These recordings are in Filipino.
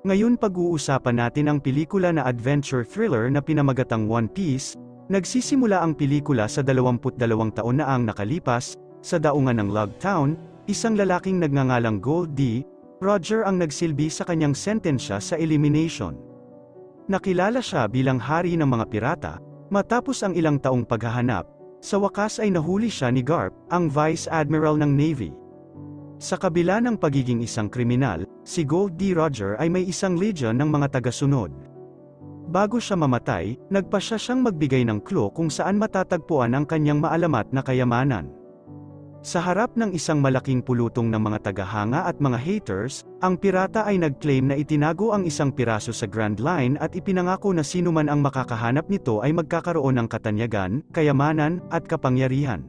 Ngayon pag-uusapan natin ang pelikula na adventure thriller na pinamagatang One Piece. Nagsisimula ang pelikula sa 22 taon na ang nakalipas, sa daungan ng Log Town, isang lalaking nagngangalang Gold D. Roger ang nagsilbi sa kanyang sentensya sa elimination. Nakilala siya bilang hari ng mga pirata, matapos ang ilang taong paghahanap, sa wakas ay nahuli siya ni Garp, ang Vice Admiral ng Navy. Sa kabila ng pagiging isang kriminal, si Gold D. Roger ay may isang legion ng mga tagasunod. Bago siya mamatay, nagpasya siyang magbigay ng clue kung saan matatagpuan ang kanyang maalamat na kayamanan. Sa harap ng isang malaking pulutong ng mga tagahanga at mga haters, ang pirata ay nag-claim na itinago ang isang piraso sa Grand Line at ipinangako na sino man ang makakahanap nito ay magkakaroon ng katanyagan, kayamanan, at kapangyarihan.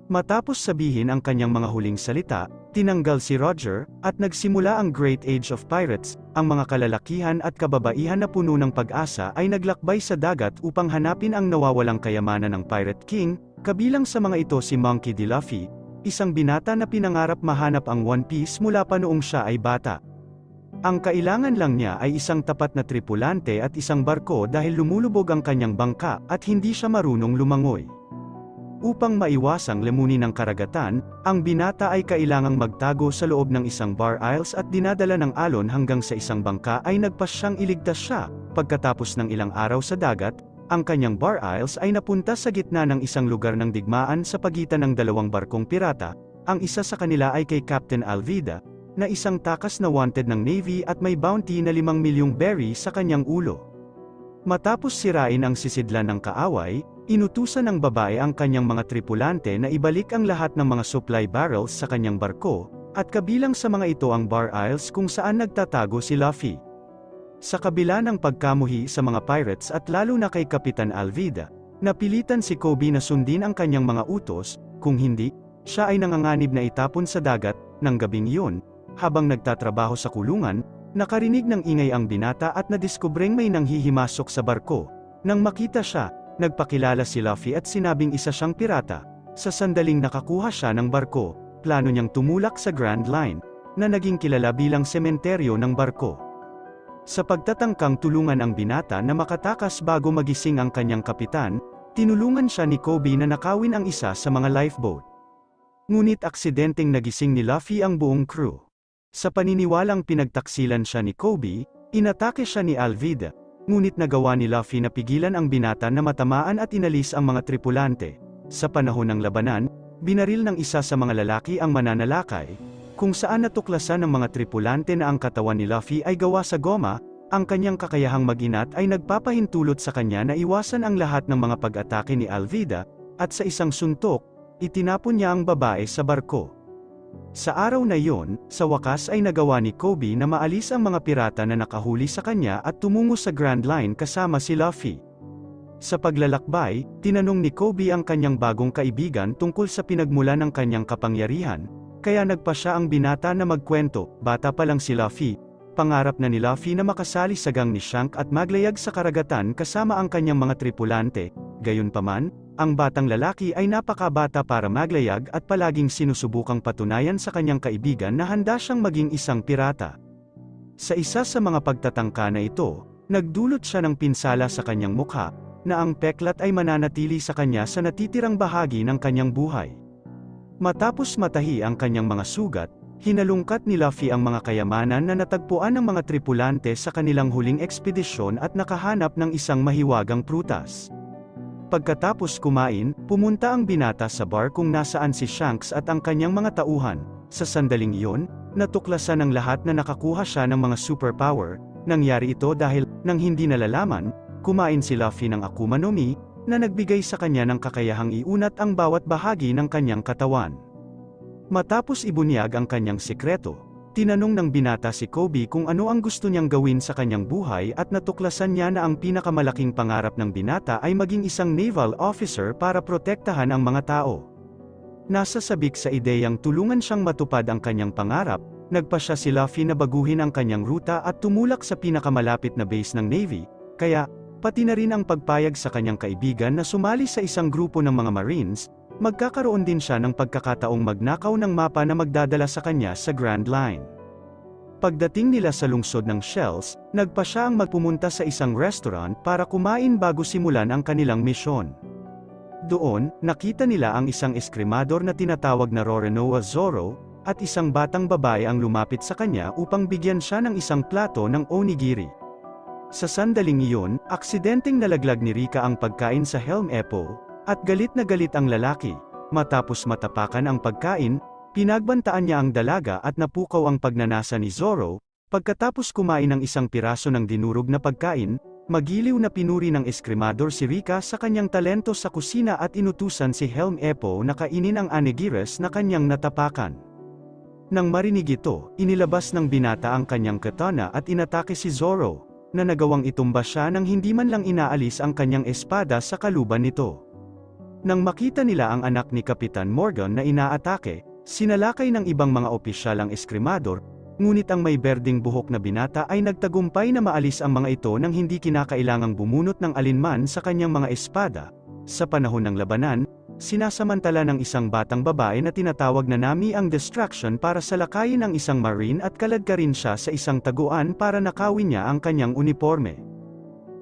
Matapos sabihin ang kanyang mga huling salita, tinanggal si Roger, at nagsimula ang Great Age of Pirates. Ang mga kalalakihan at kababaihan na puno ng pag-asa ay naglakbay sa dagat upang hanapin ang nawawalang kayamanan ng Pirate King, kabilang sa mga ito si Monkey D. Luffy, isang binata na pinangarap mahanap ang One Piece mula pa noong siya ay bata. Ang kailangan lang niya ay isang tapat na tripulante at isang barko dahil lumulubog ang kanyang bangka at hindi siya marunong lumangoy. Upang maiwasang lemunin ng karagatan, ang binata ay kailangang magtago sa loob ng isang bar aisles at dinadala ng alon hanggang sa isang bangka ay nagpasyang iligtas siya. Pagkatapos ng ilang araw sa dagat, ang kanyang bar aisles ay napunta sa gitna ng isang lugar ng digmaan sa pagitan ng dalawang barkong pirata. Ang isa sa kanila ay kay Captain Alvida, na isang takas na wanted ng Navy at may bounty na 5 milyong berry sa kanyang ulo. Matapos sirain ang sisidlan ng kaaway, inutusan ng babae ang kanyang mga tripulante na ibalik ang lahat ng mga supply barrels sa kanyang barko, at kabilang sa mga ito ang bar aisles kung saan nagtatago si Luffy. Sa kabila ng pagkamuhi sa mga pirates at lalo na kay Kapitan Alvida, napilitan si Kobe na sundin ang kanyang mga utos, kung hindi, siya ay nanganganib na itapon sa dagat. Ng gabing iyon, habang nagtatrabaho sa kulungan, nakarinig ng ingay ang binata at nadiskubreng may nanghihimasok sa barko. Nang makita siya, nagpakilala si Luffy at sinabing isa siyang pirata. Sa sandaling nakakuha siya ng barko, plano niyang tumulak sa Grand Line, na naging kilala bilang sementeryo ng barko. Sa pagtatangkang tulungan ang binata na makatakas bago magising ang kanyang kapitan, tinulungan siya ni Kobe na nakawin ang isa sa mga lifeboat. Ngunit aksidenteng nagising ni Luffy ang buong crew. Sa paniniwalang pinagtaksilan siya ni Kobe, inatake siya ni Alvida, ngunit nagawa ni Luffy na pigilan ang binata na matamaan at inalis ang mga tripulante. Sa panahon ng labanan, binaril ng isa sa mga lalaki ang mananalakay, kung saan natuklasan ng mga tripulante na ang katawan ni Luffy ay gawa sa goma. Ang kanyang kakayahang mag-inat ay nagpapahintulot sa kanya na iwasan ang lahat ng mga pag-atake ni Alvida, at sa isang suntok, itinapon niya ang babae sa barko. Sa araw na iyon, sa wakas ay nagawa ni Kobe na maalis ang mga pirata na nakahuli sa kanya at tumungo sa Grand Line kasama si Luffy. Sa paglalakbay, tinanong ni Kobe ang kanyang bagong kaibigan tungkol sa pinagmula ng kanyang kapangyarihan, kaya nagpa siya ang binata na magkwento. Bata pa lang si Luffy, pangarap na ni Luffy na makasali sa gang ni Shanks at maglayag sa karagatan kasama ang kanyang mga tripulante. Gayunpaman, ang batang lalaki ay napakabata para maglayag at palaging sinusubukang patunayan sa kanyang kaibigan na handa siyang maging isang pirata. Sa isa sa mga pagtatangka na ito, nagdulot siya ng pinsala sa kanyang mukha, na ang peklat ay mananatili sa kanya sa natitirang bahagi ng kanyang buhay. Matapos matahi ang kanyang mga sugat, hinalungkat ni Luffy ang mga kayamanan na natagpuan ng mga tripulante sa kanilang huling ekspedisyon at nakahanap ng isang mahiwagang prutas. Pagkatapos kumain, pumunta ang binata sa bar kung nasaan si Shanks at ang kanyang mga tauhan. Sa sandaling iyon, natuklasan ng lahat na nakakuha siya ng mga superpower. Nangyari ito dahil, nang hindi nalalaman, kumain si Luffy ng Akuma no Mi, na nagbigay sa kanya ng kakayahang iunat ang bawat bahagi ng kanyang katawan. Matapos ibunyag ang kanyang sikreto, tinanong ng binata si Kobe kung ano ang gusto niyang gawin sa kanyang buhay at natuklasan niya na ang pinakamalaking pangarap ng binata ay maging isang naval officer para protektahan ang mga tao. Nasasabik sa ideyang tulungan siyang matupad ang kanyang pangarap, nagpa siya si Luffy na baguhin ang kanyang ruta at tumulak sa pinakamalapit na base ng Navy, kaya, pati na rin ang pagpayag sa kanyang kaibigan na sumali sa isang grupo ng mga Marines. Magkakaroon din siya ng pagkakataong magnakaw ng mapa na magdadala sa kanya sa Grand Line. Pagdating nila sa lungsod ng Shells, nagpa siya ang magpumunta sa isang restaurant para kumain bago simulan ang kanilang misyon. Doon, nakita nila ang isang eskrimador na tinatawag na Roronoa Zoro, at isang batang babae ang lumapit sa kanya upang bigyan siya ng isang plato ng onigiri. Sa sandaling iyon, aksidenteng nalaglag ni Rika ang pagkain sa Helm Epo, at galit na galit ang lalaki. Matapos matapakan ang pagkain, pinagbantaan niya ang dalaga at napukaw ang pagnanasa ni Zoro. Pagkatapos kumain ng isang piraso ng dinurog na pagkain, magiliw na pinuri ng eskrimador si Rika sa kanyang talento sa kusina at inutusan si Helm Epo na kainin ang onigiris na kanyang natapakan. Nang marinig ito, inilabas ng binata ang kanyang katana at inatake si Zoro, na nagawang itumba siya nang hindi man lang inaalis ang kanyang espada sa kaluban nito. Nang makita nila ang anak ni Kapitan Morgan na inaatake, sinalakay ng ibang mga opisyal ang eskrimador, ngunit ang may berdeng buhok na binata ay nagtagumpay na maalis ang mga ito nang hindi kinakailangang bumunot ng alinman sa kanyang mga espada. Sa panahon ng labanan, sinasamantala ng isang batang babae na tinatawag na Nami ang distraction para salakayin ang isang marine at kaladkarin siya sa isang taguan para nakawin niya ang kanyang uniforme.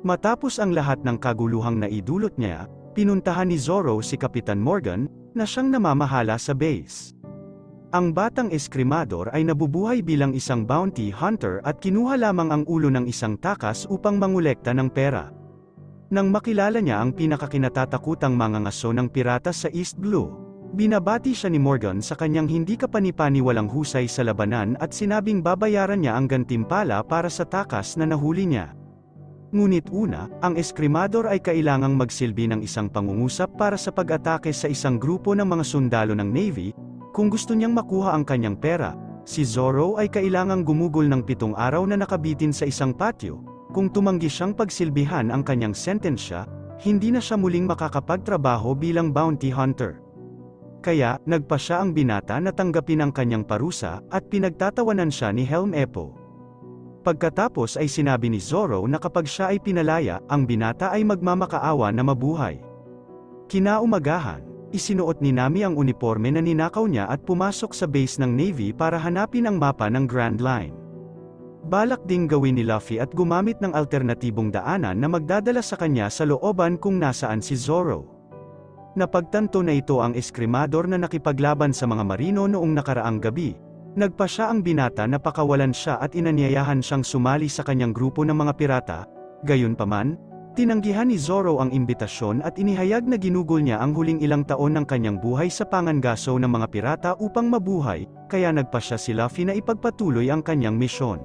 Matapos ang lahat ng kaguluhang naidulot niya, pinuntahan ni Zoro si Kapitan Morgan, na siyang namamahala sa base. Ang batang eskrimador ay nabubuhay bilang isang bounty hunter at kinuha lamang ang ulo ng isang takas upang mangolekta ng pera. Nang makilala niya ang pinakakinatatakutang mga ngaso ng pirata sa East Blue, binabati siya ni Morgan sa kanyang hindi kapanipaniwalang husay sa labanan at sinabing babayaran niya ang gantimpala para sa takas na nahuli niya. Ngunit una, ang eskrimador ay kailangang magsilbi ng isang pangungusap para sa pag-atake sa isang grupo ng mga sundalo ng Navy. Kung gusto niyang makuha ang kanyang pera, si Zoro ay kailangang gumugol ng 7 araw na nakabitin sa isang patio. Kung tumanggi siyang pagsilbihan ang kanyang sentensya, hindi na siya muling makakapagtrabaho bilang bounty hunter. Kaya, nagpa siya ang binata na tanggapin ang kanyang parusa, at pinagtatawanan siya ni Helm Epo. Pagkatapos ay sinabi ni Zoro na kapag siya ay pinalaya, ang binata ay magmamakaawa na mabuhay. Kinaumagahan, isinuot ni Nami ang uniforme na ninakaw niya at pumasok sa base ng Navy para hanapin ang mapa ng Grand Line. Balak ding gawin ni Luffy at gumamit ng alternatibong daanan na magdadala sa kanya sa looban kung nasaan si Zoro. Napagtanto na ito ang eskrimador na nakipaglaban sa mga marino noong nakaraang gabi. Nagpa siya ang binata na pakawalan siya at inanyayahan siyang sumali sa kanyang grupo ng mga pirata. Gayunpaman, tinanggihan ni Zoro ang imbitasyon at inihayag na ginugol niya ang huling ilang taon ng kanyang buhay sa pangangaso ng mga pirata upang mabuhay, kaya nagpa siya si Luffy na ipagpatuloy ang kanyang misyon.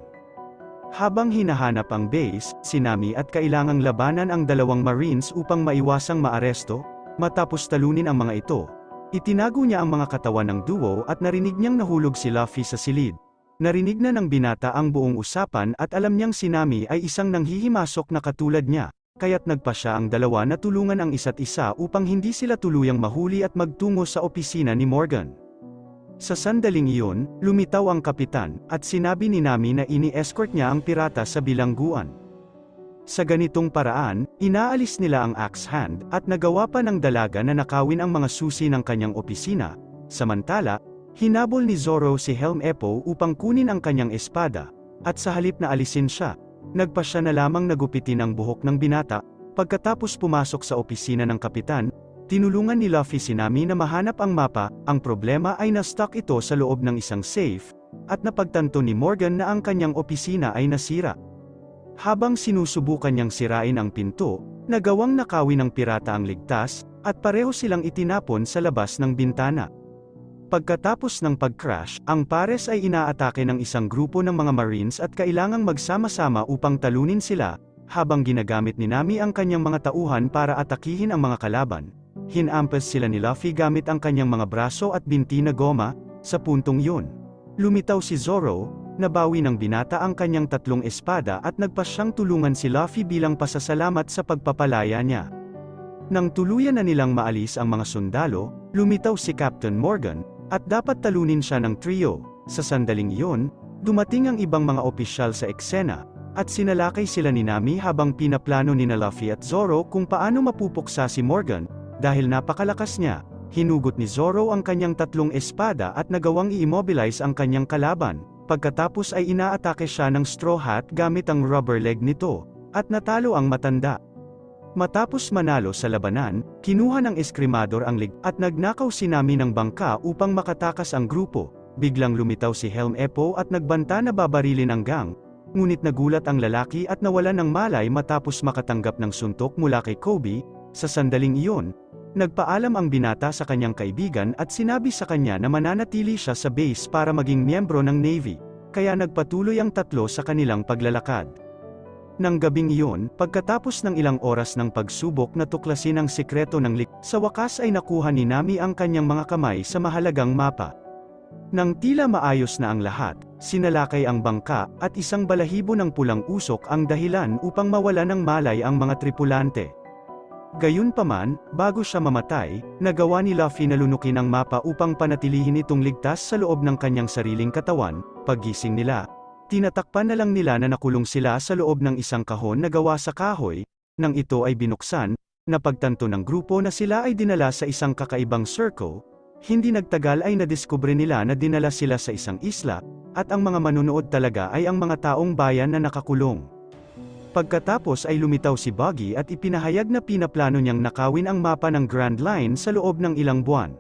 Habang hinahanap ang base, si Nami at kailangang labanan ang 2 marines upang maiwasang maaresto. Matapos talunin ang mga ito, itinago niya ang mga katawan ng duo at narinig niyang nahulog si Luffy sa silid. Narinig na ng binata ang buong usapan at alam niyang si Nami ay isang nanghihimasok na katulad niya, kaya't nagpa siya ang dalawa na tulungan ang isa't isa upang hindi sila tuluyang mahuli at magtungo sa opisina ni Morgan. Sa sandaling iyon, lumitaw ang kapitan, at sinabi ni Nami na ini-escort niya ang pirata sa bilangguan. Sa ganitong paraan, inaalis nila ang axe hand, at nagawa pa ng dalaga na nakawin ang mga susi ng kanyang opisina. Samantala, hinabol ni Zoro si Helm Epo upang kunin ang kanyang espada, at sa halip na alisin siya, nagpa siya na lamang nagupitin ang buhok ng binata. Pagkatapos pumasok sa opisina ng kapitan, tinulungan ni Luffy si Nami na mahanap ang mapa. Ang problema ay na-stuck ito sa loob ng isang safe, at napagtanto ni Morgan na ang kanyang opisina ay nasira. Habang sinusubukan niyang sirain ang pinto, nagawang nakawin ng pirata ang ligtas, at pareho silang itinapon sa labas ng bintana. Pagkatapos ng pag-crash, ang pares ay inaatake ng isang grupo ng mga marines at kailangang magsama-sama upang talunin sila. Habang ginagamit ni Nami ang kanyang mga tauhan para atakihin ang mga kalaban, hinampas sila ni Luffy gamit ang kanyang mga braso at binti na goma. Sa puntong yun, lumitaw si Zoro, nabawi ng binata ang kanyang 3 espada at nagpa siyang tulungan si Luffy bilang pasasalamat sa pagpapalaya niya. Nang tuluyan na nilang maalis ang mga sundalo, lumitaw si Captain Morgan, at dapat talunin siya ng trio. Sa sandaling iyon, dumating ang ibang mga opisyal sa eksena, at sinalakay sila ni Nami habang pinaplano ni Luffy at Zoro kung paano mapupuksa si Morgan. Dahil napakalakas niya, hinugot ni Zoro ang kanyang 3 espada at nagawang i-immobilize ang kanyang kalaban. pagkatapos ay inaatake siya ng Straw Hat gamit ang rubber leg nito, at natalo ang matanda. Matapos manalo sa labanan, kinuha ng eskrimador ang lig, at nagnakaw si Nami ng bangka upang makatakas ang grupo. Biglang lumitaw si Helm Epo at nagbanta na babarilin ang gang, ngunit nagulat ang lalaki at nawalan ng malay matapos makatanggap ng suntok mula kay Kobe. Sa sandaling iyon, nagpaalam ang binata sa kanyang kaibigan at sinabi sa kanya na mananatili siya sa base para maging miyembro ng Navy, kaya nagpatuloy ang tatlo sa kanilang paglalakad. Nang gabing iyon, pagkatapos ng ilang oras ng pagsubok na tuklasin ang sikreto ng sa wakas ay nakuha ni Nami ang kanyang mga kamay sa mahalagang mapa. Nang tila maayos na ang lahat, sinalakay ang bangka, at isang balahibo ng pulang usok ang dahilan upang mawala ng malay ang mga tripulante. Gayunpaman, bago siya mamatay, nagawa ni Luffy na lunukin ang mapa upang panatilihin itong ligtas sa loob ng kanyang sariling katawan. Paggising nila, tinatakpan na lang nila na nakulong sila sa loob ng isang kahon na gawa sa kahoy. Nang ito ay binuksan, napagtanto ng grupo na sila ay dinala sa isang kakaibang circle. Hindi nagtagal ay nadiskubre nila na dinala sila sa isang isla, at ang mga manunood talaga ay ang mga taong bayan na nakakulong. Pagkatapos ay lumitaw si Buggy at ipinahayag na pinaplano niyang nakawin ang mapa ng Grand Line sa loob ng ilang buwan.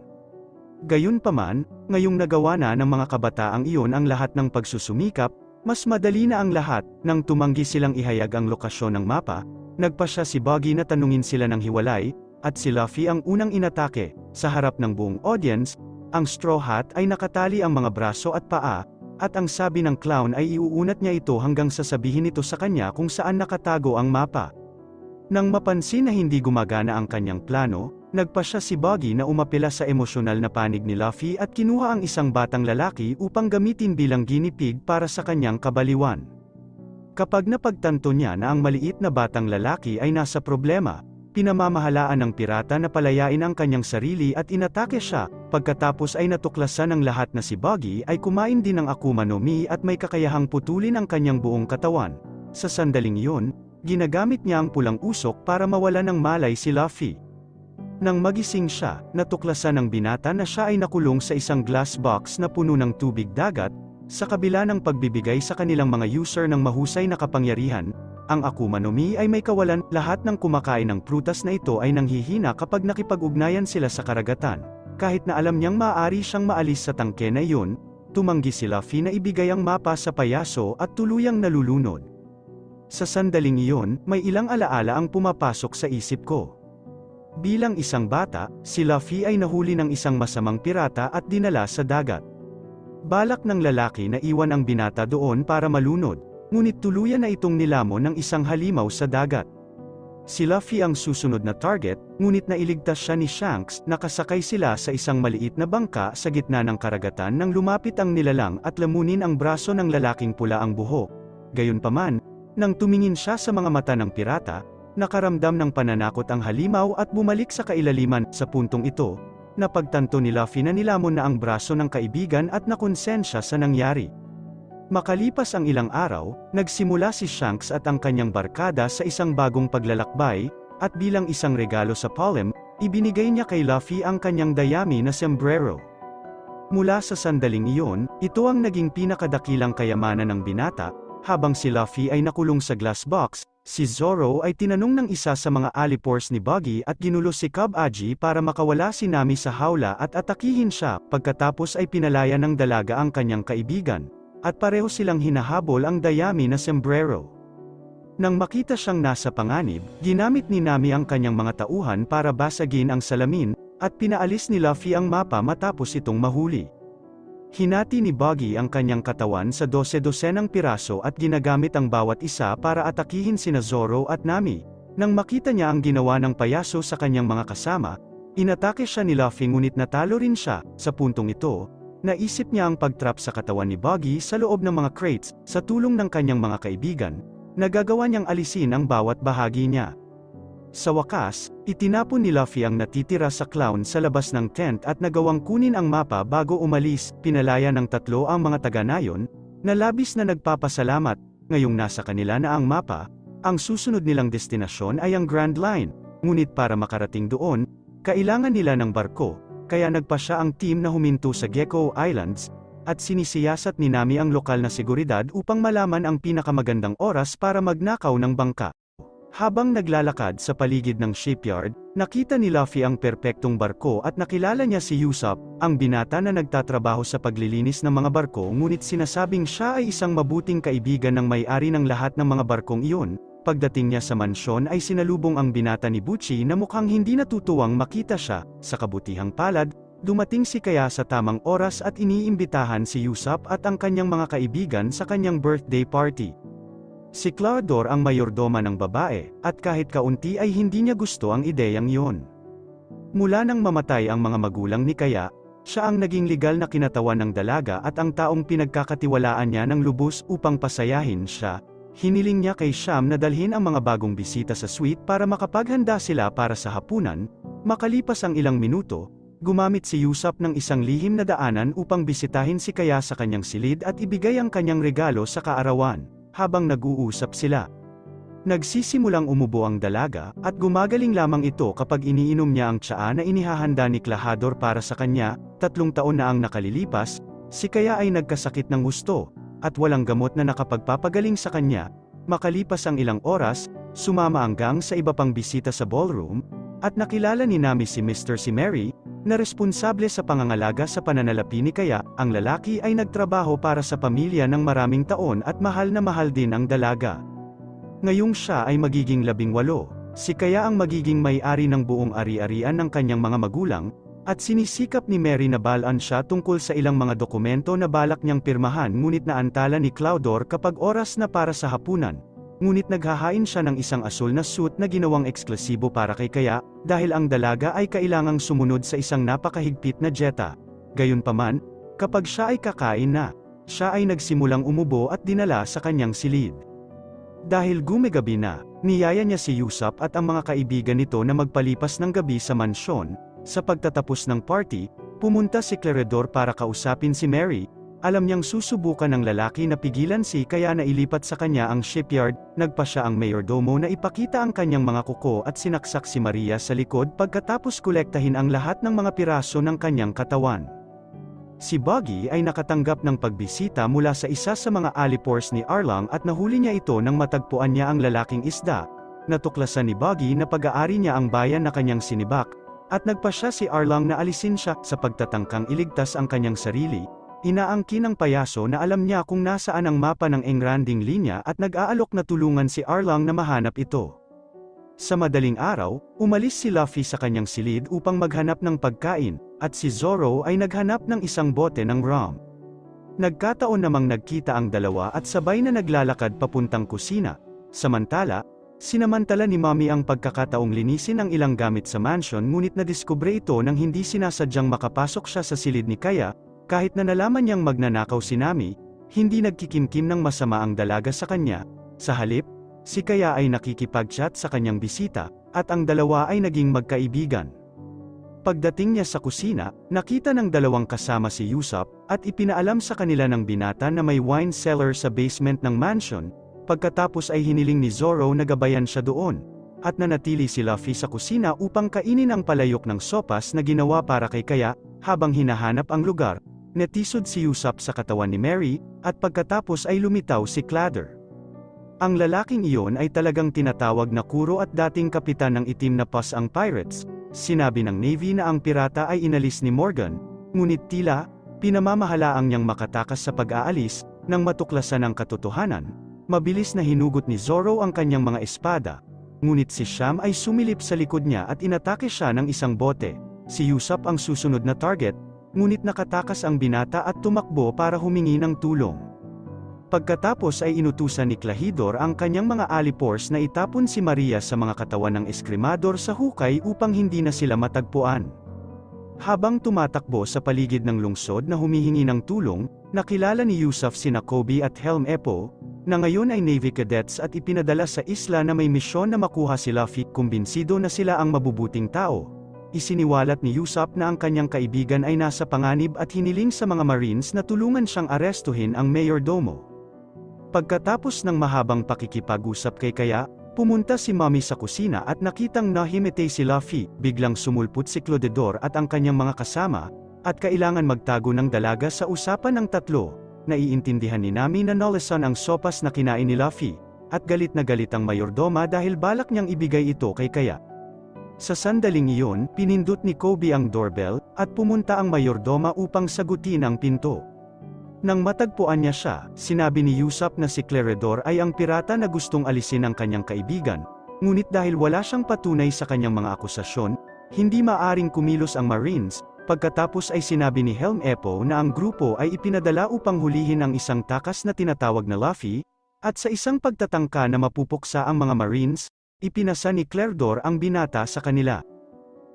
Gayunpaman, ngayong nagawa na ng mga kabataang iyon ang lahat ng pagsusumikap, mas madali na ang lahat. Nang tumanggi silang ihayag ang lokasyon ng mapa, nagpasya si Buggy na tanungin sila ng hiwalay, at si Luffy ang unang inatake. Sa harap ng buong audience, ang Straw Hat ay nakatali ang mga braso at paa, at ang sabi ng clown ay iuunat niya ito hanggang sasabihin ito sa kanya kung saan nakatago ang mapa. Nang mapansin na hindi gumagana ang kanyang plano, nagpasya si Buggy na umapela sa emosyonal na panig ni Luffy at kinuha ang isang batang lalaki upang gamitin bilang guinea pig para sa kanyang kabaliwan. Kapag napagtanto niya na ang maliit na batang lalaki ay nasa problema, pinamamahalaan ng pirata na palayain ang kanyang sarili at inatake siya. Pagkatapos ay natuklasan ng lahat na si Buggy ay kumain din ng Akuma no Mi at may kakayahang putulin ang kanyang buong katawan. Sa sandaling iyon, ginagamit niya ang pulang usok para mawala ng malay si Luffy. Nang magising siya, natuklasan ng binata na siya ay nakulong sa isang glass box na puno ng tubig dagat. Sa kabila ng pagbibigay sa kanilang mga user ng mahusay na kapangyarihan, ang Akuma no Mi ay may kawalan. Lahat ng kumakain ng prutas na ito ay nanghihina kapag nakipag-ugnayan sila sa karagatan. Kahit na alam niyang maaari siyang maalis sa tangke na iyon, tumanggi si Luffy na ibigay ang mapa sa payaso at tuluyang nalulunod. Sa sandaling iyon, may ilang alaala ang pumapasok sa isip ko. Bilang isang bata, si Luffy ay nahuli ng isang masamang pirata at dinala sa dagat. Balak ng lalaki na iwan ang binata doon para malunod, ngunit tuluyan na itong nilamon ng isang halimaw sa dagat. Si Luffy ang susunod na target, ngunit nailigtas siya ni Shanks. Nakasakay sila sa isang maliit na bangka sa gitna ng karagatan nang lumapit ang nilalang at lamunin ang braso ng lalaking pula ang buhok. Gayunpaman, nang tumingin siya sa mga mata ng pirata, nakaramdam ng pananakot ang halimaw at bumalik sa kailaliman. Sa puntong ito, napagtanto ni Luffy na nilamon na ang braso ng kaibigan at nakonsensya sa nangyari. Makalipas ang ilang araw, nagsimula si Shanks at ang kanyang barkada sa isang bagong paglalakbay, at bilang isang regalo sa Polem, ibinigay niya kay Luffy ang kanyang dayami na sombrero. Mula sa sandaling iyon, ito ang naging pinakadakilang kayamanan ng binata. Habang si Luffy ay nakulong sa glass box, si Zoro ay tinanong ng isa sa mga alipores ni Buggy at ginulo si Cub Aji para makawala si Nami sa hawla at atakihin siya. Pagkatapos ay pinalaya ng dalaga ang kanyang kaibigan, at pareho silang hinahabol ang dayami na sombrero. Nang makita siyang nasa panganib, ginamit ni Nami ang kanyang mga tauhan para basagin ang salamin, at pinaalis ni Luffy ang mapa matapos itong mahuli. Hinati ni Buggy ang kanyang katawan sa 12-dosenang piraso at ginagamit ang bawat isa para atakihin sina Zoro at Nami. Nang makita niya ang ginawa ng payaso sa kanyang mga kasama, inatake siya ni Luffy ngunit natalo rin siya. Sa puntong ito, naisip niya ang pagtrap sa katawan ni Buggy sa loob ng mga crates. Sa tulong ng kanyang mga kaibigan, nagagawa niyang alisin ang bawat bahagi niya. Sa wakas, itinapon ni Luffy ang natitira sa clown sa labas ng tent at nagawang kunin ang mapa bago umalis. Pinalaya ng tatlo ang mga taga-nayon, na labis na nagpapasalamat. Ngayong nasa kanila na ang mapa, ang susunod nilang destinasyon ay ang Grand Line. Ngunit para makarating doon, kailangan nila ng barko, kaya nagpasya ang team na huminto sa Gecko Islands, at sinisiyasat ni Nami ang lokal na seguridad upang malaman ang pinakamagandang oras para magnakaw ng bangka. Habang naglalakad sa paligid ng shipyard, nakita ni Luffy ang perpektong barko at nakilala niya si Usopp, ang binata na nagtatrabaho sa paglilinis ng mga barko ngunit sinasabing siya ay isang mabuting kaibigan ng may-ari ng lahat ng mga barkong iyon. Pagdating niya sa mansyon ay sinalubong ang binata ni Butchie na mukhang hindi natutuwang makita siya. Sa kabutihang palad, dumating si Kaya sa tamang oras at iniimbitahan si Usopp at ang kanyang mga kaibigan sa kanyang birthday party. Si Claudor ang mayordoma ng babae, at kahit kaunti ay hindi niya gusto ang ideyang iyon. Mula nang mamatay ang mga magulang ni Kaya, siya ang naging legal na kinatawan ng dalaga at ang taong pinagkakatiwalaan niya ng lubos upang pasayahin siya. Hiniling niya kay Sham na dalhin ang mga bagong bisita sa suite para makapaghanda sila para sa hapunan. Makalipas ang ilang minuto, gumamit si Usopp ng isang lihim na daanan upang bisitahin si Kaya sa kanyang silid at ibigay ang kanyang regalo sa kaarawan. Habang nag-uusap sila, nagsisimulang umubo ang dalaga, at gumagaling lamang ito kapag iniinom niya ang tsaa na inihahanda ni Klahadore para sa kanya. 3 taon na ang nakalilipas, si Kaya ay nagkasakit ng gusto, at walang gamot na nakapagpapagaling sa kanya. Makalipas ang ilang oras, sumama ang gang sa iba pang bisita sa ballroom, at nakilala ni Nami si Mr. Si Mary, na responsable sa pangangalaga sa pananalapi ni Kaya. Ang lalaki ay nagtrabaho para sa pamilya ng maraming taon at mahal na mahal din ang dalaga. Ngayong siya ay magiging 18, si Kaya ang magiging may-ari ng buong ari-arian ng kanyang mga magulang, at sinisikap ni Mary na balaan siya tungkol sa ilang mga dokumento na balak niyang pirmahan ngunit naantala ni Claudor kapag oras na para sa hapunan. Ngunit naghahain siya ng isang asul na suit na ginawang eksklusibo para kay Kaya, dahil ang dalaga ay kailangang sumunod sa isang napakahigpit na dieta. Gayunpaman, kapag siya ay kakain na, siya ay nagsimulang umubo at dinala sa kanyang silid. Dahil gumigabi na, niyaya niya si Usopp at ang mga kaibigan nito na magpalipas ng gabi sa mansyon. Sa pagtatapos ng party, pumunta si Claredor para kausapin si Mary. Alam niyang susubukan ng lalaki na pigilan si Kaya na ilipat sa kanya ang shipyard. Nagpa siya ang mayordomo na ipakita ang kanyang mga kuko at sinaksak si Maria sa likod pagkatapos kolektahin ang lahat ng mga piraso ng kanyang katawan. Si Buggy ay nakatanggap ng pagbisita mula sa isa sa mga alipores ni Arlong at nahuli niya ito nang matagpuan niya ang lalaking isda. Natuklasan ni Buggy na pag-aari niya ang bayan na kanyang sinibak, at nagpa siya si Arlong na alisin siya. Sa pagtatangkang iligtas ang kanyang sarili, inaangkin ng payaso na alam niya kung nasaan ang mapa ng engranding linya at nag-aalok na tulungan si Arlong na mahanap ito. Sa madaling araw, umalis si Luffy sa kanyang silid upang maghanap ng pagkain, at si Zoro ay naghanap ng isang bote ng rum. Nagkataon namang nagkita ang dalawa at sabay na naglalakad papuntang kusina. Samantala, sinamantala ni Mami ang pagkakataong linisin ang ilang gamit sa mansion ngunit nadiskubre ito nang hindi sinasadyang makapasok siya sa silid ni Kaya. Kahit na nalaman niyang magnanakaw si Nami, hindi nagkikimkim ng masama ang dalaga sa kanya. Sa halip, si Kaya ay nakikipag-chat sa kanyang bisita, at ang dalawa ay naging magkaibigan. Pagdating niya sa kusina, nakita ng dalawang kasama si Usopp, at ipinaalam sa kanila ng binata na may wine cellar sa basement ng mansion. Pagkatapos ay hiniling ni Zoro na gabayan siya doon, at nanatili si Luffy sa kusina upang kainin ang palayok ng sopas na ginawa para kay Kaya. Habang hinahanap ang lugar, natisod si Usopp sa katawan ni Mary, at pagkatapos ay lumitaw si Claddor. Ang lalaking iyon ay talagang tinatawag na Kuro at dating kapitan ng itim na Pasang Pirates. Sinabi ng Navy na ang pirata ay inalis ni Morgan, ngunit tila, pinamamahalaang niyang makatakas sa pag-aalis. Nang matuklasan ang katotohanan, mabilis na hinugot ni Zoro ang kanyang mga espada, ngunit si Sham ay sumilip sa likod niya at inatake siya ng isang bote. Si Usopp ang susunod na target, ngunit nakatakas ang binata at tumakbo para humingi ng tulong. Pagkatapos ay inutusan ni Klahidor ang kanyang mga alipores na itapon si Maria sa mga katawan ng eskrimador sa hukay upang hindi na sila matagpuan. Habang tumatakbo sa paligid ng lungsod na humihingi ng tulong, nakilala ni Usopp sina Kobe at Helm Eppo, na ngayon ay Navy cadets at ipinadala sa isla na may misyon na makuha si Luffy. Kumbinsido na sila ang mabubuting tao. Isiniwalat ni Usopp na ang kanyang kaibigan ay nasa panganib at hiniling sa mga Marines na tulungan siyang arestuhin ang mayordomo. Pagkatapos ng mahabang pakikipag-usap kay Kaya, pumunta si Mami sa kusina at nakitang nahimete si Luffy. Biglang sumulpot si Claudor at ang kanyang mga kasama, at kailangan magtago ng dalaga sa usapan ng tatlo. Naiintindihan ni Nami na nalasan ang sopas na kinain ni Luffy, at galit na galit ang mayordoma dahil balak niyang ibigay ito kay Kaya. Sa sandaling iyon, pinindot ni Kobe ang doorbell, at pumunta ang mayordoma upang sagutin ang pinto. Nang matagpuan niya siya, sinabi ni Usopp na si Claredor ay ang pirata na gustong alisin ang kanyang kaibigan, ngunit dahil wala siyang patunay sa kanyang mga akusasyon, hindi maaring kumilos ang Marines. Pagkatapos ay sinabi ni Helm Epo na ang grupo ay ipinadala upang hulihin ang isang takas na tinatawag na Luffy, at sa isang pagtatangka na mapupuksa ang mga Marines, ipinasa ni Claredor ang binata sa kanila.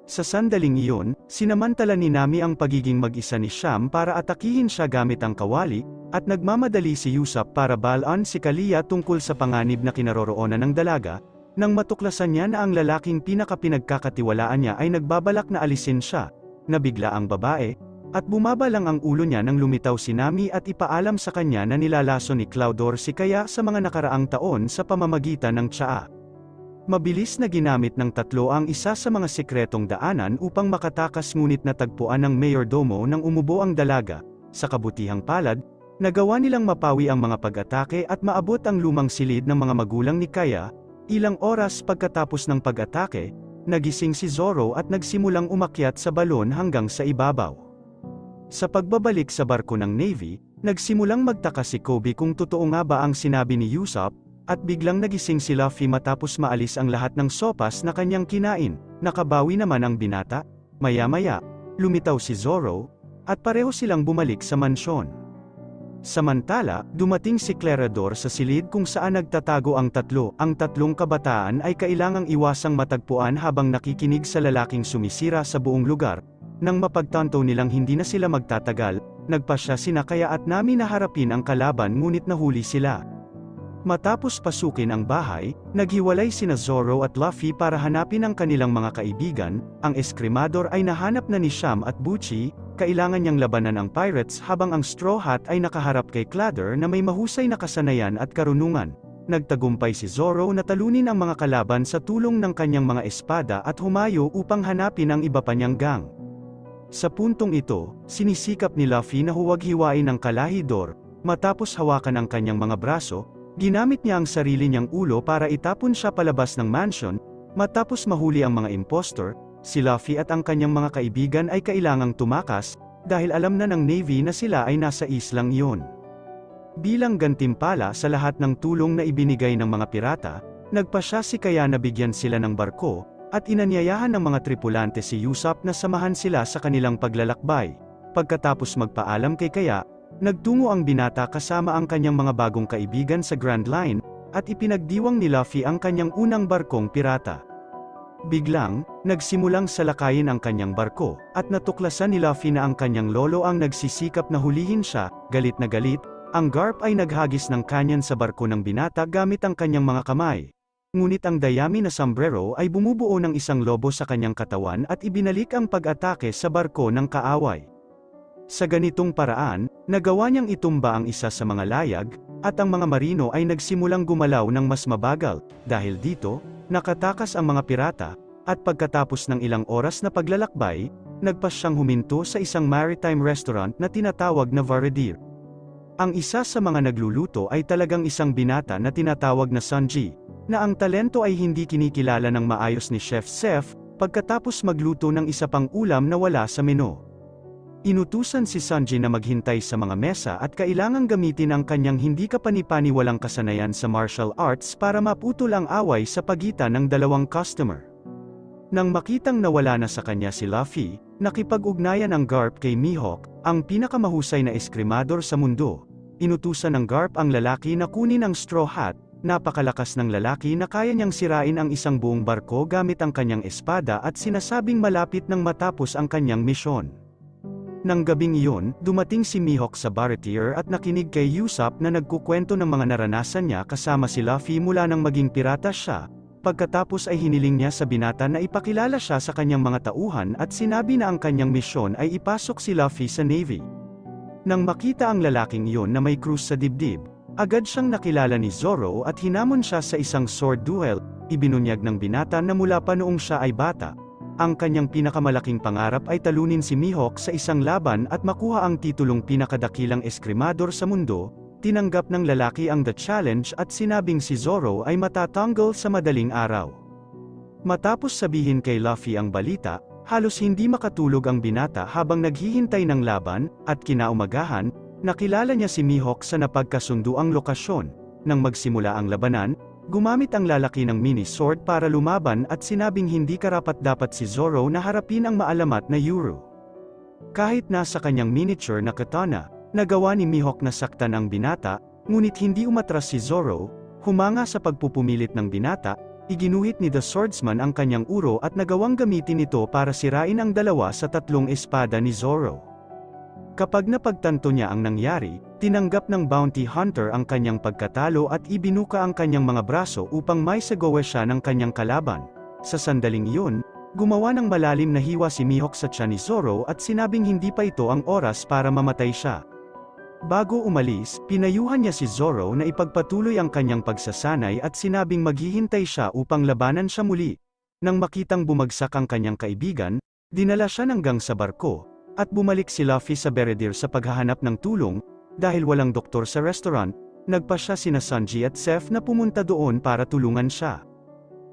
Sa sandaling iyon, sinamantala ni Nami ang pagiging mag-isa ni Sham para atakihin siya gamit ang kawali, at nagmamadali si Usopp para balaan si Kalia tungkol sa panganib na kinaroroonan ng dalaga. Nang matuklasan niya na ang lalaking pinakapinagkakatiwalaan niya ay nagbabalak na alisin siya, nabigla ang babae, at bumaba lang ang ulo niya nang lumitaw si Nami at ipaalam sa kanya na nilalaso ni Claudor si Kaya sa mga nakaraang taon sa pamamagitan ng tsaa. Mabilis na ginamit ng tatlo ang isa sa mga sikretong daanan upang makatakas, ngunit natagpuan ng mayordomo nang umubo ang dalaga. Sa kabutihang palad, nagawa nilang mapawi ang mga pag-atake at maabot ang lumang silid ng mga magulang ni Kaya. Ilang oras pagkatapos ng pag-atake, nagising si Zoro at nagsimulang umakyat sa balon hanggang sa ibabaw. Sa pagbabalik sa barko ng Navy, nagsimulang magtaka si Kobe kung totoo nga ba ang sinabi ni Usopp, at biglang nagising si Luffy matapos maalis ang lahat ng sopas na kanyang kinain. Nakabawi naman ang binata. Maya-maya, lumitaw si Zoro, at pareho silang bumalik sa mansyon. Samantala, dumating si Claredor sa silid kung saan nagtatago ang tatlo. Ang tatlong kabataan ay kailangang iwasang matagpuan habang nakikinig sa lalaking sumisira sa buong lugar. Nang mapagtanto nilang hindi na sila magtatagal, nagpasya sina Kaya at Nami na harapin ang kalaban, ngunit nahuli sila. Matapos pasukin ang bahay, naghiwalay sina Zoro at Luffy para hanapin ang kanilang mga kaibigan. Ang eskrimador ay nahanap na ni Sham at Bucci. Kailangan niyang labanan ang pirates habang ang Straw Hat ay nakaharap kay Clatter na may mahusay na kasanayan at karunungan. Nagtagumpay si Zoro na talunin ang mga kalaban sa tulong ng kanyang mga espada at humayo upang hanapin ang iba pa niyang gang. Sa puntong ito, sinisikap ni Luffy na huwag hiwain ang kalahidor. Matapos hawakan ang kanyang mga braso, ginamit niya ang sarili niyang ulo para itapon siya palabas ng mansion. Matapos mahuli ang mga impostor, si Luffy at ang kanyang mga kaibigan ay kailangang tumakas, dahil alam na ng Navy na sila ay nasa islang iyon. Bilang gantimpala sa lahat ng tulong na ibinigay ng mga pirata, nagpasya si Kaya na bigyan sila ng barko, at inanyayahan ng mga tripulante si Usopp na samahan sila sa kanilang paglalakbay. Pagkatapos magpaalam kay Kaya, nagtungo ang binata kasama ang kanyang mga bagong kaibigan sa Grand Line, at ipinagdiwang ni Luffy ang kanyang unang barkong pirata. Biglang, nagsimulang salakayin ang kanyang barko, at natuklasan ni Luffy na ang kanyang lolo ang nagsisikap na hulihin siya. Galit na galit, ang Garp ay naghagis ng kanyan sa barko ng binata gamit ang kanyang mga kamay. Ngunit ang dayami na sombrero ay bumubuo ng isang lobo sa kanyang katawan at ibinalik ang pag-atake sa barko ng kaaway. Sa ganitong paraan, nagawa niyang itumba ang isa sa mga layag, at ang mga marino ay nagsimulang gumalaw ng mas mabagal. Dahil dito, nakatakas ang mga pirata, at pagkatapos ng ilang oras na paglalakbay, nagpasyang huminto sa isang maritime restaurant na tinatawag na Varadir. Ang isa sa mga nagluluto ay talagang isang binata na tinatawag na Sanji, na ang talento ay hindi kinikilala ng maayos ni Chef Seth. Pagkatapos magluto ng isa pang ulam na wala sa menu, inutusan si Sanji na maghintay sa mga mesa at kailangang gamitin ang kanyang hindi kapani-paniwalang kasanayan sa martial arts para maputol ang away sa pagitan ng dalawang customer. Nang makitang nawala na sa kanya si Luffy, nakipag-ugnayan ang Garp kay Mihawk, ang pinakamahusay na eskrimador sa mundo. Inutusan ng Garp ang lalaki na kunin ang Straw Hat. Napakalakas ng lalaki na kaya niyang sirain ang isang buong barko gamit ang kanyang espada at sinasabing malapit nang matapos ang kanyang misyon. Nang gabing iyon, dumating si Mihawk sa Baratir at nakinig kay Usopp na nagkukwento ng mga naranasan niya kasama si Luffy mula nang maging pirata siya. Pagkatapos ay hiniling niya sa binata na ipakilala siya sa kanyang mga tauhan at sinabi na ang kanyang misyon ay ipasok si Luffy sa Navy. Nang makita ang lalaking iyon na may krus sa dibdib, agad siyang nakilala ni Zoro at hinamon siya sa isang sword duel. Ibinunyag ng binata na mula pa noong siya ay bata, ang kanyang pinakamalaking pangarap ay talunin si Mihawk sa isang laban at makuha ang titulong pinakadakilang eskrimador sa mundo. Tinanggap ng lalaki ang The Challenge at sinabing si Zoro ay matatanggal sa madaling araw. Matapos sabihin kay Luffy ang balita, halos hindi makatulog ang binata habang naghihintay ng laban, at kinaumagahan, nakilala niya si Mihawk sa napagkasunduang lokasyon. Nang magsimula ang labanan, gumamit ang lalaki ng mini sword para lumaban at sinabing hindi karapat-dapat si Zoro na harapin ang maalamat na Yuru. Kahit nasa kanyang miniature na katana, nagawa ni Mihawk na saktan ang binata, ngunit hindi umatras si Zoro. Humanga sa pagpupumilit ng binata, iginuhit ni The Swordsman ang kanyang uro at nagawang gamitin ito para sirain ang 2 sa 3 espada ni Zoro. Kapag napagtanto niya ang nangyari, tinanggap ng bounty hunter ang kanyang pagkatalo at ibinuka ang kanyang mga braso upang maisagawa siya ng kanyang kalaban. Sa sandaling iyon, gumawa ng malalim na hiwa si Mihawk sa tiyan ni Zoro at sinabing hindi pa ito ang oras para mamatay siya. Bago umalis, pinayuhan niya si Zoro na ipagpatuloy ang kanyang pagsasanay at sinabing maghihintay siya upang labanan siya muli. Nang makitang bumagsak ang kanyang kaibigan, dinala siya hanggang sa barko, at bumalik si Luffy sa Beredir sa paghahanap ng tulong. Dahil walang doktor sa restaurant, nagpasya sina Sanji at Seth na pumunta doon para tulungan siya.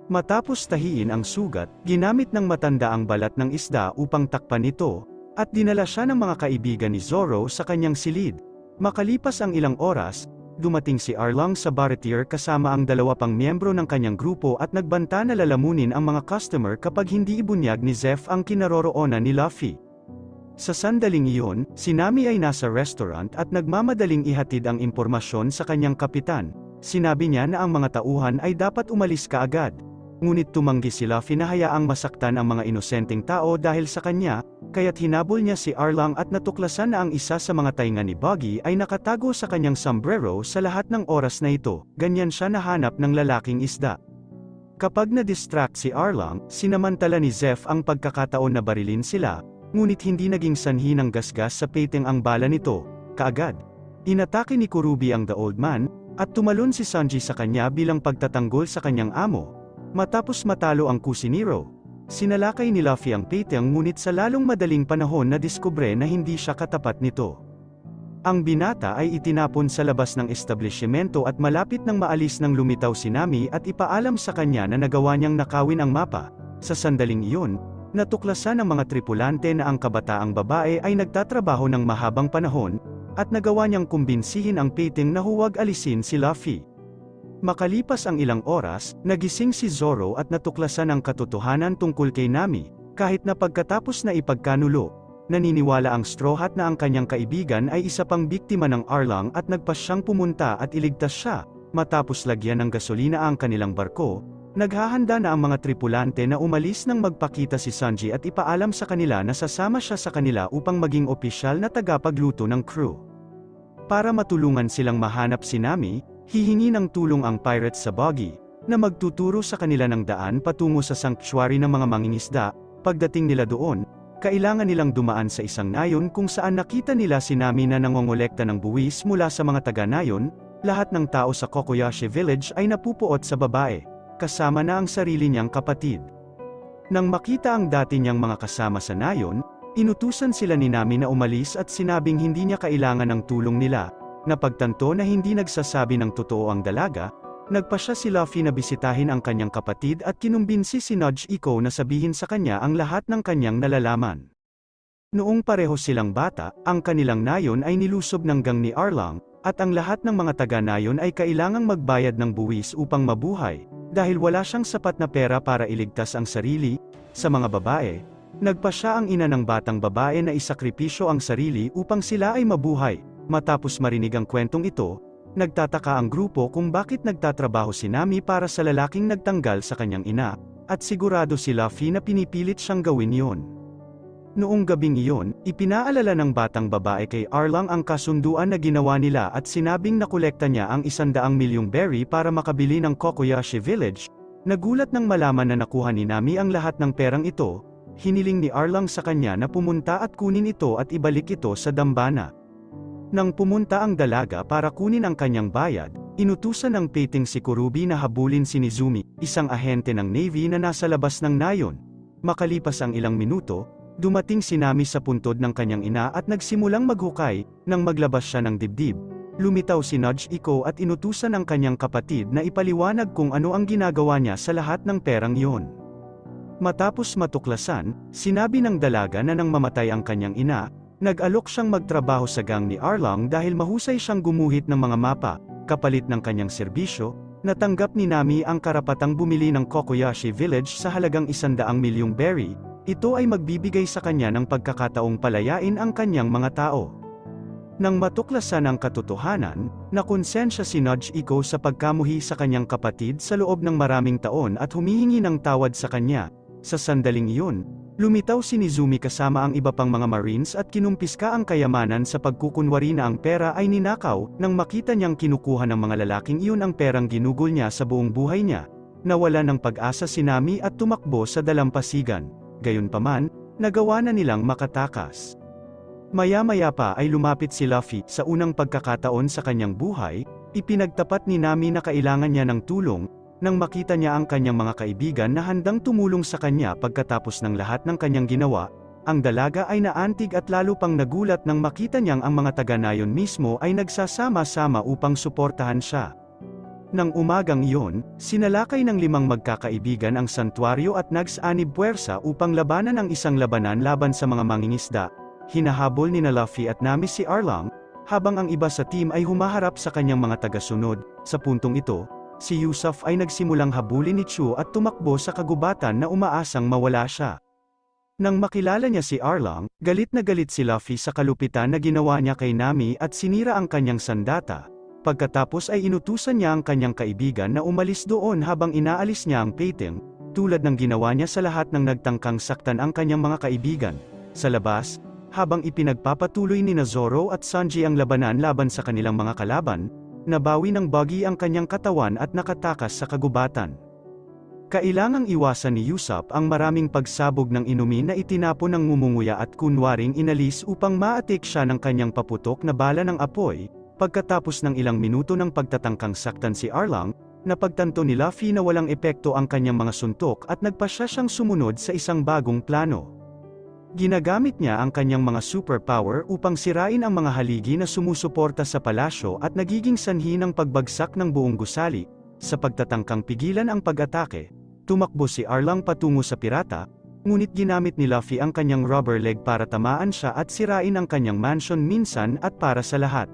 Matapos tahiin ang sugat, ginamit ng matanda ang balat ng isda upang takpan ito, at dinala siya ng mga kaibigan ni Zoro sa kanyang silid. Makalipas ang ilang oras, dumating si Arlong sa Beredir kasama ang 2 pang miyembro ng kanyang grupo at nagbanta na lalamunin ang mga customer kapag hindi ibunyag ni Zeph ang kinaroroonan ni Luffy. Sa sandaling iyon, si Nami ay nasa restaurant at nagmamadaling ihatid ang impormasyon sa kanyang kapitan. Sinabi niya na ang mga tauhan ay dapat umalis kaagad. Ngunit tumanggi si Luffy na hayaang masaktan ang mga inosenteng tao dahil sa kanya, kaya't hinabol niya si Arlong at natuklasan na ang isa sa mga tainga ni Buggy ay nakatago sa kanyang sombrero sa lahat ng oras na ito. Ganyan siya nahanap ng lalaking isda. Kapag na-distract si Arlong, sinamantala ni Zeph ang pagkakataon na barilin sila, ngunit hindi naging sanhi ng gasgas sa peteng ang bala nito. Kaagad, inatake ni Kurubi ang The Old Man, at tumalon si Sanji sa kanya bilang pagtatanggol sa kanyang amo. Matapos matalo ang kusinero, sinalakay ni Luffy ang peteng ngunit sa lalong madaling panahon na diskubre na hindi siya katapat nito. Ang binata ay itinapon sa labas ng establishmento at malapit nang maalis nang lumitaw si Nami at ipaalam sa kanya na nagawa niyang nakawin ang mapa. Sa sandaling iyon, natuklasan ng mga tripulante na ang kabataang babae ay nagtatrabaho ng mahabang panahon, at nagawa niyang kumbinsihin ang peteng na huwag alisin si Luffy. Makalipas ang ilang oras, nagising si Zoro at natuklasan ang katotohanan tungkol kay Nami, kahit na pagkatapos na ipagkanulo, naniniwala ang Straw Hat na ang kanyang kaibigan ay isa pang biktima ng Arlong at nagpasyang pumunta at iligtas siya. Matapos lagyan ng gasolina ang kanilang barko, naghahanda na ang mga tripulante na umalis nang magpakita si Sanji at ipaalam sa kanila na sasama siya sa kanila upang maging opisyal na tagapagluto ng crew. Para matulungan silang mahanap si Nami, hihingi ng tulong ang pirates sa Buggy, na magtuturo sa kanila ng daan patungo sa sanctuary ng mga mangingisda. Pagdating nila doon, kailangan nilang dumaan sa isang nayon kung saan nakita nila si Nami na nangongolekta ng buwis mula sa mga taga-nayon. Lahat ng tao sa Kokoyashi Village ay napupuot sa babae, kasama na ang sarili niyang kapatid. Nang makita ang dati niyang mga kasama sa nayon, inutusan sila ni Nami na umalis at sinabing hindi niya kailangan ng tulong nila. Napagtanto na hindi nagsasabi ng totoo ang dalaga, nagpasya si Luffy na bisitahin ang kanyang kapatid at kinumbinsi si Nudge Iko na sabihin sa kanya ang lahat ng kanyang nalalaman. Noong pareho silang bata, ang kanilang nayon ay nilusob ng gang ni Arlong, at ang lahat ng mga taga-nayon ay kailangang magbayad ng buwis upang mabuhay. Dahil wala siyang sapat na pera para iligtas ang sarili, sa mga babae, nagpasya ang ina ng batang babae na isakripisyo ang sarili upang sila ay mabuhay. Matapos marinig ang kwentong ito, nagtataka ang grupo kung bakit nagtatrabaho si Nami para sa lalaking nagtanggal sa kanyang ina, at sigurado si Luffy na pinipilit siyang gawin yon. Noong gabing iyon, ipinaalala ng batang babae kay Arlong ang kasunduan na ginawa nila at sinabing nakolekta niya ang 100 milyong berry para makabili ng Kokoyashi Village. Nagulat nang malaman na nakuha ni Nami ang lahat ng perang ito, hiniling ni Arlong sa kanya na pumunta at kunin ito at ibalik ito sa dambana. Nang pumunta ang dalaga para kunin ang kanyang bayad, inutusan ng peteng si Kurubi na habulin si Nizumi, isang ahente ng Navy na nasa labas ng nayon. Makalipas ang ilang minuto, dumating si Nami sa puntod ng kanyang ina at nagsimulang maghukay. Nang maglabas siya ng dibdib, lumitaw si Nudge Iko at inutusan ang kanyang kapatid na ipaliwanag kung ano ang ginagawa niya sa lahat ng perang iyon. Matapos matuklasan, sinabi ng dalaga na nang mamatay ang kanyang ina, nag-alok siyang magtrabaho sa gang ni Arlang dahil mahusay siyang gumuhit ng mga mapa. Kapalit ng kanyang serbisyo, natanggap ni Nami ang karapatang bumili ng Kokoyashi Village sa halagang 100 milyong berry. Ito ay magbibigay sa kanya ng pagkakataong palayain ang kanyang mga tao. Nang matuklasan ang katotohanan, nakonsensya si Nudge Iko sa pagkamuhi sa kanyang kapatid sa loob ng maraming taon at humihingi ng tawad sa kanya. Sa sandaling iyon, lumitaw si Nizumi kasama ang iba pang mga Marines at kinumpiska ang kayamanan sa pagkukunwari na ang pera ay ninakaw. Nang makita niyang kinukuha ng mga lalaking iyon ang perang ginugol niya sa buong buhay niya, nawala ng pag-asa si Nami at tumakbo sa dalampasigan. Gayunpaman, nagawa na nilang makatakas. Maya-maya pa ay lumapit si Luffy. Sa unang pagkakataon sa kanyang buhay, ipinagtapat ni Nami na kailangan niya ng tulong. Nang makita niya ang kanyang mga kaibigan na handang tumulong sa kanya pagkatapos ng lahat ng kanyang ginawa, ang dalaga ay naantig at lalo pang nagulat nang makita niyang ang mga taga-nayon mismo ay nagsasama-sama upang suportahan siya. Nang umagang iyon, sinalakay ng 5 magkakaibigan ang santuaryo at nagsanib puwersa upang labanan ang isang labanan laban sa mga mangingisda. Hinahabol ni Luffy at Nami si Arlang, habang ang iba sa team ay humaharap sa kanyang mga tagasunod. Sa puntong ito, si Usopp ay nagsimulang habulin ni Chu at tumakbo sa kagubatan na umaasang mawala siya. Nang makilala niya si Arlang, galit na galit si Luffy sa kalupitan na ginawa niya kay Nami at sinira ang kanyang sandata. Pagkatapos ay inutusan niya ang kanyang kaibigan na umalis doon habang inaalis niya ang pating, tulad ng ginawa niya sa lahat ng nagtangkang saktan ang kanyang mga kaibigan. Sa labas, habang ipinagpapatuloy ni Zoro at Sanji ang labanan laban sa kanilang mga kalaban, nabawi ng Buggy ang kanyang katawan at nakatakas sa kagubatan. Kailangang iwasan ni Usopp ang maraming pagsabog ng inumin na itinapon ng ngumunguya at kunwaring inalis upang maatik siya ng kanyang paputok na bala ng apoy. Pagkatapos ng ilang minuto ng pagtatangkang saktan si Arlang, napagtanto ni Luffy na walang epekto ang kanyang mga suntok at nagpasya siyang sumunod sa isang bagong plano. Ginagamit niya ang kanyang mga superpower upang sirain ang mga haligi na sumusuporta sa palasyo at nagiging sanhi ng pagbagsak ng buong gusali. Sa pagtatangkang pigilan ang pag-atake, tumakbo si Arlang patungo sa pirata, ngunit ginamit ni Luffy ang kanyang rubber leg para tamaan siya at sirain ang kanyang mansion minsan at para sa lahat.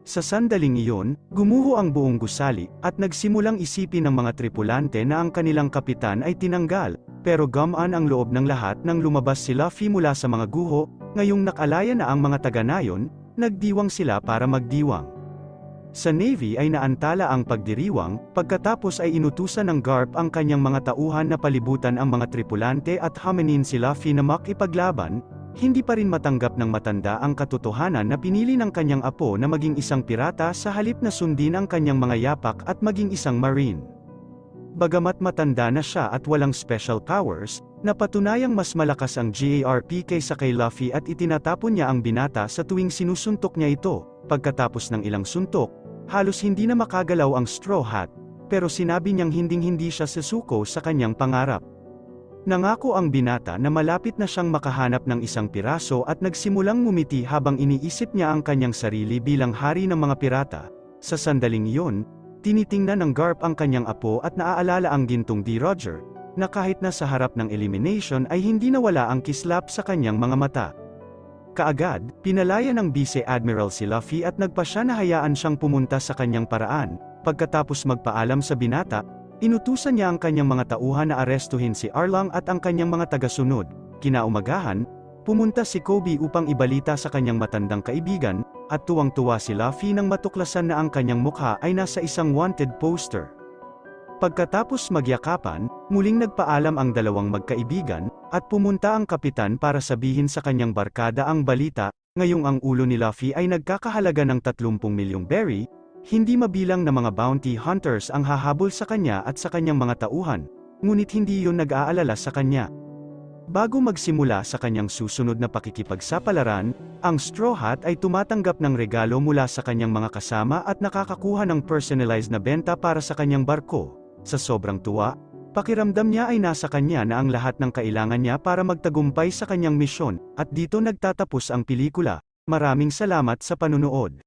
Sa sandaling iyon, gumuho ang buong gusali, at nagsimulang isipin ng mga tripulante na ang kanilang kapitan ay tinanggal, pero gumaan ang loob ng lahat nang lumabas si Luffy mula sa mga guho. Ngayong nakalaya na ang mga taga-nayon, nagdiwang sila para magdiwang. Sa Navy ay naantala ang pagdiriwang, pagkatapos ay inutusan ng Garp ang kanyang mga tauhan na palibutan ang mga tripulante at haminin si Luffy na makipaglaban. Hindi pa rin matanggap ng matanda ang katotohanan na pinili ng kanyang apo na maging isang pirata sa halip na sundin ang kanyang mga yapak at maging isang marine. Bagamat matanda na siya at walang special powers, napatunayang mas malakas ang GARP kaysa kay Luffy at itinatapon niya ang binata sa tuwing sinusuntok niya ito. Pagkatapos ng ilang suntok, halos hindi na makagalaw ang Straw Hat, pero sinabi niyang hinding-hindi siya susuko sa kanyang pangarap. Nangako ang binata na malapit na siyang makahanap ng isang piraso at nagsimulang ngumiti habang iniisip niya ang kanyang sarili bilang hari ng mga pirata. Sa sandaling iyon, tinitingnan ng Garp ang kanyang apo at naaalala ang gintong D. Roger, na kahit na sa harap ng elimination ay hindi nawala ang kislap sa kanyang mga mata. Kaagad, pinalaya ng Vice Admiral si Luffy at nagpasya na hayaan siyang pumunta sa kanyang paraan. Pagkatapos magpaalam sa binata, inutusan niya ang kanyang mga tauhan na arestuhin si Arlang at ang kanyang mga tagasunod. Kinaumagahan, pumunta si Kobe upang ibalita sa kanyang matandang kaibigan, at tuwang-tuwa si Luffy nang matuklasan na ang kanyang mukha ay nasa isang wanted poster. Pagkatapos magyakapan, muling nagpaalam ang dalawang magkaibigan, at pumunta ang kapitan para sabihin sa kanyang barkada ang balita. Ngayong ang ulo ni Luffy ay nagkakahalaga ng 30 milyong berry, hindi mabilang na mga bounty hunters ang hahabol sa kanya at sa kanyang mga tauhan, ngunit hindi iyon nag-aalala sa kanya. Bago magsimula sa kanyang susunod na pakikipagsapalaran, ang Straw Hat ay tumatanggap ng regalo mula sa kanyang mga kasama at nakakakuha ng personalized na benta para sa kanyang barko. Sa sobrang tuwa, Pakiramdam niya ay nasa kanya na ang lahat ng kailangan niya para magtagumpay sa kanyang misyon, at dito nagtatapos ang pelikula. Maraming salamat sa panunood.